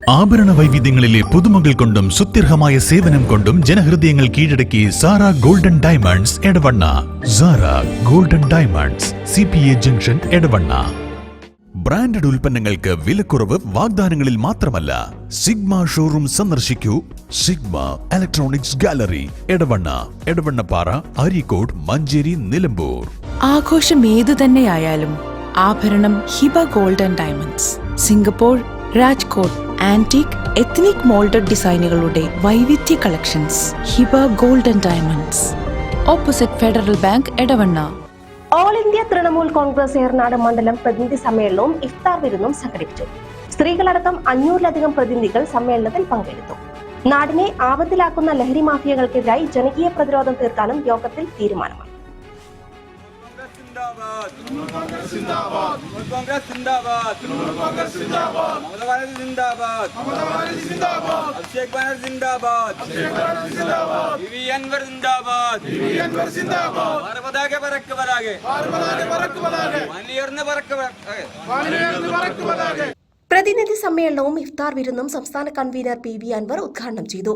ആഭരണ വൈവിധ്യങ്ങളിലെ പുതുമകൾ കൊണ്ടും സുത്യർഹമായ സേവനം കൊണ്ടും ജനഹൃദയങ്ങൾ കീഴടക്കി Sara golden diamonds Edavanna. Sara golden diamonds, CPA junction, Edavanna. Branded ഉൽപ്പന്നങ്ങൾക്ക് വിലക്കുറവ് വാഗ്ദാനങ്ങളിൽ മാത്രമല്ല. സിഗ്മ ഷോറൂം സന്ദർശിക്കൂ. Sigma electronics gallery, Edavanna, Edavannappara, Areekode, Manjeri, Nilambur. ആഘോഷം ഏതു തന്നെയായാലും ആഭരണം Hiba golden diamonds. Singapore, Rajkot antique, ethnic moulded ഡിസൈനുകളുടെ വൈവിധ്യ collections. Hiba golden diamonds, opposite Federal Bank, Edavanna. All India Trinamool Congress Eranad മണ്ഡലം പ്രതിനിധി സമ്മേളനവും ഇഫ്താർ വിരുന്നും സംഘടിപ്പിച്ചു. സ്ത്രീകളടക്കം 500-ലധികം പ്രതിനിധികൾ സമ്മേളനത്തിൽ പങ്കെടുത്തു. നാടിനെ ആപത്തിലാക്കുന്ന ലഹരി മാഫിയകൾക്കെതിരായി ജനകീയ പ്രതിരോധം തീർക്കാനും യോഗത്തിൽ തീരുമാനമായി. പ്രതിനിധി സമ്മേളനവും ഇഫ്താർ വിരുന്നും സംസ്ഥാന കൺവീനർ PV അൻവർ ഉദ്ഘാടനം ചെയ്തു.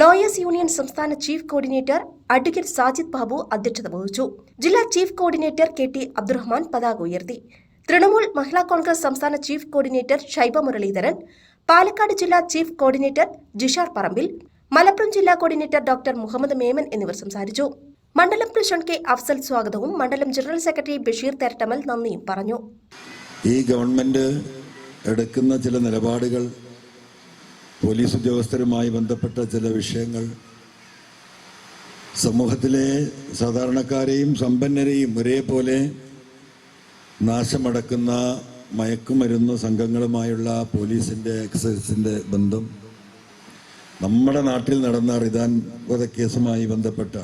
ലോയേഴ്സ് യൂണിയൻ സംസ്ഥാന chief coordinator advocate Sajid Babu അധ്യക്ഷത വഹിച്ചു. ജില്ലാ ചീഫ് കോർഡിനേറ്റർ KT അബ്ദുറഹ്മാൻ പതാക ഉയർത്തി. തൃണമൂൽ മഹിളാ കോൺഗ്രസ് സംസ്ഥാന ചീഫ് കോർഡിനേറ്റർ ഷൈബ മുരളീധരൻ, പാലക്കാട് ജില്ലാ ചീഫ് കോർഡിനേറ്റർ ജിഷാർ പറമ്പിൽ, മലപ്പുറം ജില്ലാ കോർഡിനേറ്റർ ഡോക്ടർ മുഹമ്മദ് മേമൻ എന്നിവർ സംസാരിച്ചു. മണ്ഡലം പ്രസിഡന്റ് K അഫ്സൽ സ്വാഗതവും മണ്ഡലം ജനറൽ സെക്രട്ടറി ബഷീർ തെരട്ടമൽ നന്ദിയും പറഞ്ഞു. ഈ ഗവൺമെന്റ് എടുക്കുന്ന ചില നിലപാടുകൾ, പോലീസ് ഉദ്യോഗസ്ഥരുമായി ബന്ധപ്പെട്ട ചില വിഷയങ്ങൾ സമൂഹത്തിലെ സാധാരണക്കാരെയും സമ്പന്നരെയും ഒരേപോലെ നാശമടക്കുന്ന മയക്കുമരുന്ന് സംഘങ്ങളുമായുള്ള പോലീസിൻ്റെ എക്സൈസിൻ്റെ ബന്ധം, നമ്മുടെ നാട്ടിൽ നടന്ന റിദാൻ വധക്കേസുമായി ബന്ധപ്പെട്ട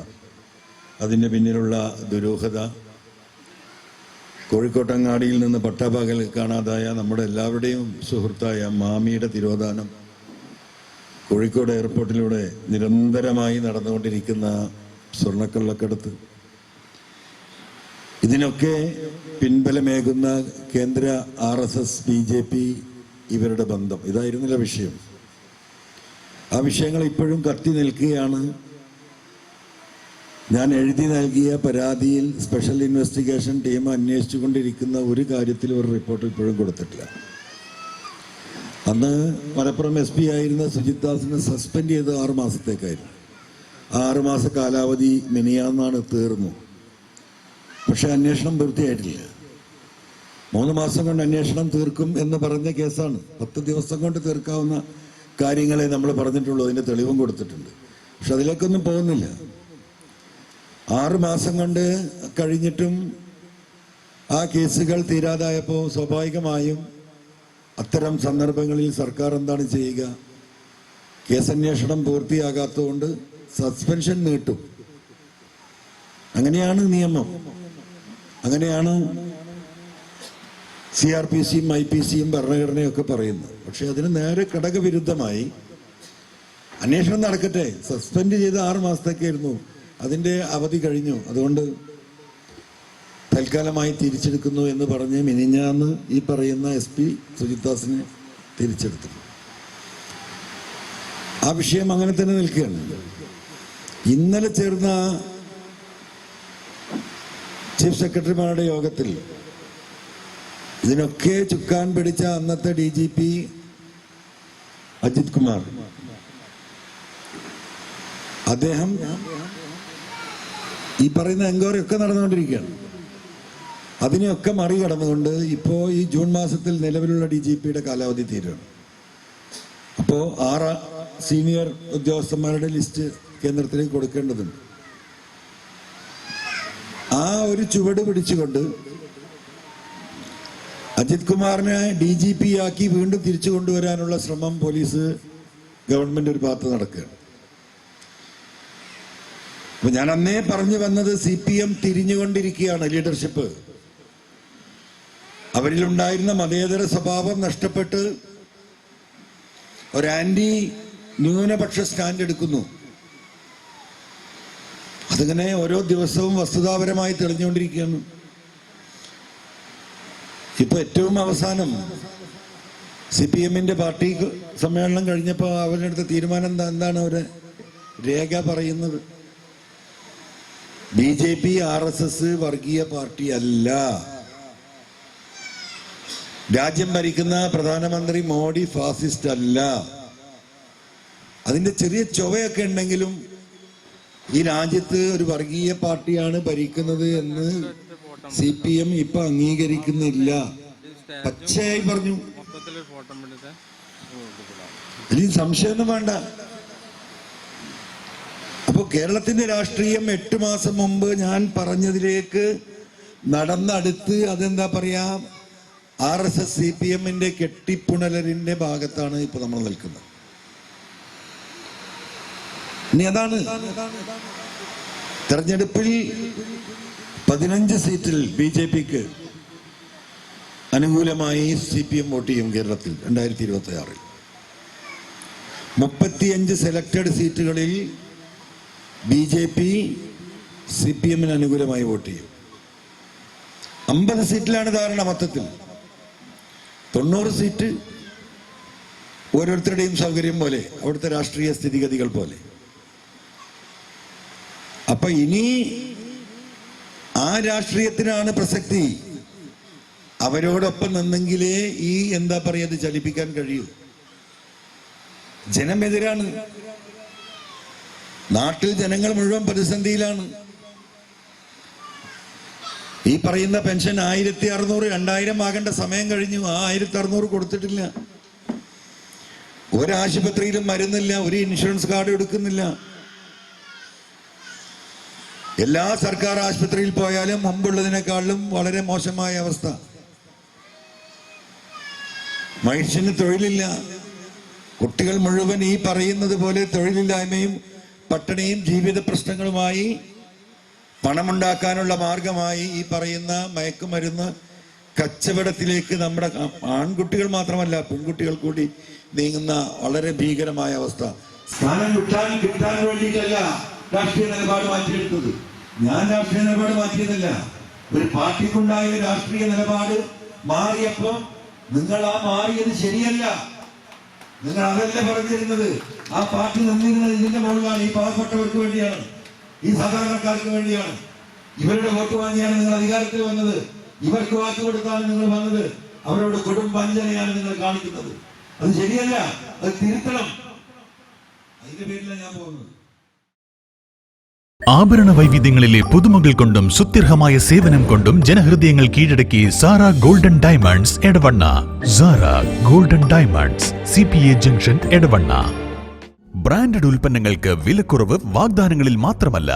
അതിൻ്റെ പിന്നിലുള്ള ദുരൂഹത, കോഴിക്കോട്ടങ്ങാടിയിൽ നിന്ന് പട്ടാപകൽ കാണാതായ നമ്മുടെ എല്ലാവരുടെയും സുഹൃത്തായ മാമിയുടെ തിരോധാനം, കോഴിക്കോട് എയർപോർട്ടിലൂടെ നിരന്തരമായി നടന്നുകൊണ്ടിരിക്കുന്ന സ്വർണ്ണക്കള്ളക്കടത്ത്, ഇതിനൊക്കെ പിൻബലമേകുന്ന കേന്ദ്ര RSS BJP ഇവരുടെ ബന്ധം, ഇതായിരുന്നില്ല വിഷയം. ആ വിഷയങ്ങൾ ഇപ്പോഴും കത്തി നിൽക്കുകയാണ്. ഞാൻ എഴുതി നൽകിയ പരാതിയിൽ സ്പെഷ്യൽ ഇൻവെസ്റ്റിഗേഷൻ ടീം അന്വേഷിച്ചുകൊണ്ടിരിക്കുന്ന ഒരു കാര്യത്തിലും ഒരു റിപ്പോർട്ട് ഇപ്പോഴും കൊടുത്തിട്ടില്ല. അന്ന് മലപ്പുറം SP ആയിരുന്ന സുജിത് ദാസിനെ സസ്പെൻഡ് ചെയ്ത് 6 മാസത്തേക്കായിരുന്നു. 6 മാസ കാലാവധി മിനിയാന്നാണ് തീർന്നു. പക്ഷെ അന്വേഷണം പൂർത്തിയായിട്ടില്ല. 3 മാസം കൊണ്ട് അന്വേഷണം തീർക്കും എന്ന് പറഞ്ഞ കേസാണ്. 10 ദിവസം കൊണ്ട് തീർക്കാവുന്ന കാര്യങ്ങളെ നമ്മൾ പറഞ്ഞിട്ടുള്ളൂ. അതിൻ്റെ തെളിവും കൊടുത്തിട്ടുണ്ട്. പക്ഷെ അതിലേക്കൊന്നും പോകുന്നില്ല. 6 മാസം കൊണ്ട് കഴിഞ്ഞിട്ടും ആ കേസുകൾ തീരാതായപ്പോൾ സ്വാഭാവികമായും അത്തരം സന്ദർഭങ്ങളിൽ സർക്കാർ എന്താണ് ചെയ്യുക? കേസന്വേഷണം പൂർത്തിയാകാത്തതുകൊണ്ട് സസ്പെൻഷൻ നീട്ടും. അങ്ങനെയാണ് നിയമം, അങ്ങനെയാണ് CRPCയും IPCയും ഭരണഘടനയൊക്കെ പറയുന്നത്. പക്ഷെ അതിന് നേരെ ഘടകവിരുദ്ധമായി അന്വേഷണം നടക്കട്ടെ, സസ്പെൻഡ് ചെയ്ത് 6 മാസത്തേക്കായിരുന്നു, അതിൻ്റെ അവധി കഴിഞ്ഞു, അതുകൊണ്ട് തൽക്കാലമായി തിരിച്ചെടുക്കുന്നു എന്ന് പറഞ്ഞ് മിനിഞ്ഞാന്ന് ഈ പറയുന്ന SP സുജിത് ദാസിനെ തിരിച്ചെടുത്തു. ആ വിഷയം അങ്ങനെ തന്നെ നിൽക്കുകയാണ്. ഇന്നലെ ചേർന്ന ചീഫ് സെക്രട്ടറിമാരുടെ യോഗത്തിൽ ഇതിനൊക്കെ ചുക്കാൻ പിടിച്ച അന്നത്തെ DGP അജിത് കുമാർ, അദ്ദേഹം ഈ പറയുന്ന എൻക്വയറി ഒക്കെ നടന്നുകൊണ്ടിരിക്കുകയാണ്. അതിനെയൊക്കെ മറികടന്നുകൊണ്ട് ഇപ്പോൾ ഈ ജൂൺ മാസത്തിൽ നിലവിലുള്ള DGPയുടെ കാലാവധി തീരുകയാണ്. അപ്പോൾ 6 സീനിയർ ഉദ്യോഗസ്ഥന്മാരുടെ ലിസ്റ്റ് കേന്ദ്രത്തിലേക്ക് കൊടുക്കേണ്ടതുണ്ട്. ആ ഒരു ചുവട് പിടിച്ചുകൊണ്ട് അജിത് കുമാറിനെ DGP ആക്കി വീണ്ടും തിരിച്ചു കൊണ്ടുവരാനുള്ള ശ്രമം പോലീസ് ഗവൺമെന്റ് ഒരു ഭാഗത്ത് നടക്കുകയാണ്. അപ്പൊ ഞാൻ അന്നേ പറഞ്ഞു വന്നത് CPM തിരിഞ്ഞുകൊണ്ടിരിക്കുകയാണ്. ലീഡർഷിപ്പ്, അവരിലുണ്ടായിരുന്ന മതേതര സ്വഭാവം നഷ്ടപ്പെട്ട് ഒരു ആന്റി ന്യൂനപക്ഷ സ്റ്റാൻഡ് എടുക്കുന്നു. അതിങ്ങനെ ഓരോ ദിവസവും വസ്തുതാപരമായി തെളിഞ്ഞുകൊണ്ടിരിക്കുകയാണ്. ഇപ്പൊ ഏറ്റവും അവസാനം CPM-ന്റെ പാർട്ടി സമ്മേളനം കഴിഞ്ഞപ്പോൾ അവരെടുത്ത തീരുമാനം എന്താണ് അവര് രേഖ പറയുന്നത്? BJP RSS വർഗീയ പാർട്ടി അല്ല. രാജ്യം ഭരിക്കുന്ന പ്രധാനമന്ത്രി മോഡി ഫാസിസ്റ്റ് അല്ല. അതിന്റെ ചെറിയ ചൊവ്വയൊക്കെ ഉണ്ടെങ്കിലും ഈ രാജ്യത്ത് ഒരു വർഗീയ പാർട്ടിയാണ് ഭരിക്കുന്നത് എന്ന് CPM ഇപ്പൊ അംഗീകരിക്കുന്നില്ല. പച്ചയായി പറഞ്ഞു. ഇതിൽ സംശയമൊന്നും വേണ്ട. അപ്പൊ കേരളത്തിന്റെ രാഷ്ട്രീയം 8 മാസം മുമ്പ് ഞാൻ പറഞ്ഞതിലേക്ക് നടന്നടുത്ത് അതെന്താ പറയാ, RSS CPM-ന്റെ കെട്ടിപ്പുണലരിന്റെ ഭാഗത്താണ് ഇപ്പൊ നമ്മൾ നിൽക്കുന്നത്. ഇനി അതാണ് തെരഞ്ഞെടുപ്പിൽ 15 സീറ്റിൽ BJPക്ക് അനുകൂലമായി CPM വോട്ട് ചെയ്യും. കേരളത്തിൽ 2026 35 സെലക്ടഡ് സീറ്റുകളിൽ BJP CPM-ന് അനുകൂലമായി വോട്ട് ചെയ്യും. 50 സീറ്റിലാണ് ധാരണ. മൊത്തത്തിൽ 90 സീറ്റ് ഓരോരുത്തരുടെയും സൗകര്യം പോലെ, അവിടുത്തെ രാഷ്ട്രീയ സ്ഥിതിഗതികൾ പോലെ. അപ്പൊ ഇനി ആ രാഷ്ട്രീയത്തിനാണ് പ്രസക്തി. അവരോടൊപ്പം നിന്നെങ്കിലേ ഈ എന്താ പറയാ അത് ചലിപ്പിക്കാൻ കഴിയൂ. ജനമെതിരാണ്. നാട്ടിൽ ജനങ്ങൾ മുഴുവൻ പ്രതിസന്ധിയിലാണ്. ഈ പറയുന്ന പെൻഷൻ 1600 2000 ആകേണ്ട സമയം കഴിഞ്ഞു. ആ 1600 കൊടുത്തിട്ടില്ല. ഒരാശുപത്രിയിലും മരുന്നില്ല, ഒരു ഇൻഷുറൻസ് കാർഡ് എടുക്കുന്നില്ല. എല്ലാ സർക്കാർ ആശുപത്രിയിൽ പോയാലും മുമ്പുള്ളതിനേക്കാളും വളരെ മോശമായ അവസ്ഥ. മനുഷ്യന് തൊഴിലില്ല. കുട്ടികൾ മുഴുവൻ ഈ പറയുന്നത് പോലെ തൊഴിലില്ലായ്മയും പട്ടിണിയും ജീവിത പ്രശ്നങ്ങളുമായി പണമുണ്ടാക്കാനുള്ള മാർഗമായി ഈ പറയുന്ന മയക്കുമരുന്ന് കച്ചവടത്തിലേക്ക് നമ്മുടെ ആൺകുട്ടികൾ മാത്രമല്ല പെൺകുട്ടികൾ കൂടി നീങ്ങുന്ന വളരെ ഭീകരമായ അവസ്ഥ. സ്ഥാനം കിട്ടാൻ വേണ്ടിയിട്ടല്ല രാഷ്ട്രീയ നിലപാട് മാറ്റിയെടുത്തത്. ഞാൻ രാഷ്ട്രീയ നിലപാട് മാറ്റിയതല്ല. ഒരു പാർട്ടിക്കുണ്ടായ രാഷ്ട്രീയ നിലപാട് മാറിയപ്പോൾ നിങ്ങൾ ആ മാറിയത് ശരിയല്ല. നിങ്ങൾ അതല്ല പറഞ്ഞിരുന്നത്. ആ പാർട്ടി നിന്നിരുന്നത് ഇതിന്റെ മുകളിലാണ്. ഈ പാവപ്പെട്ടവർക്ക് വേണ്ടിയാണ്, ഈ സാധാരണക്കാർക്ക് വേണ്ടിയാണ്. ഇവരുടെ വോട്ട് വാങ്ങിയാണ് നിങ്ങൾ അധികാരത്തിൽ വന്നത്. ഇവർക്ക് വാക്ക് കൊടുത്താണ് നിങ്ങൾ വന്നത്. അവരോട് കുടുംബാഞ്ജനയാണ് നിങ്ങൾ കാണിക്കുന്നത്. അത് ശരിയല്ല. അത് തിരുത്തണം. അതിന്റെ പേരിലാണ് ഞാൻ പോകുന്നത്. ആഭരണ വൈവിധ്യങ്ങളിലെ പുതുമകൾ കൊണ്ടും സുത്യർഹമായ സേവനം കൊണ്ടും ജനഹൃദയങ്ങൾ കീഴടക്കി Sara golden diamonds Edavanna. Sara golden diamonds CPA junction Edavanna. Branded ഉൽപ്പന്നങ്ങൾക്ക് വിലക്കുറവ് വാഗ്ദാനങ്ങളിൽ മാത്രമല്ല.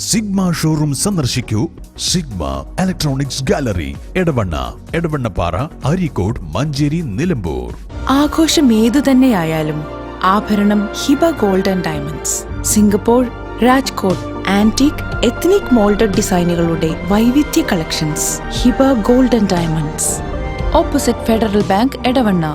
സിഗ്മ ഷോറൂം സന്ദർശിക്കൂ. Sigma electronics gallery Edavanna, Edavannappara, Areekode, Manjeri, Nilambur. ആഘോഷം ഏതു തന്നെയായാലും ആഭരണം Hiba golden diamonds. Singapore, Rajkot antique ethnic moulded ഡിസൈനുകളുടെ വൈവിധ്യ collections. Hiba golden diamonds, opposite Federal Bank, Edavanna.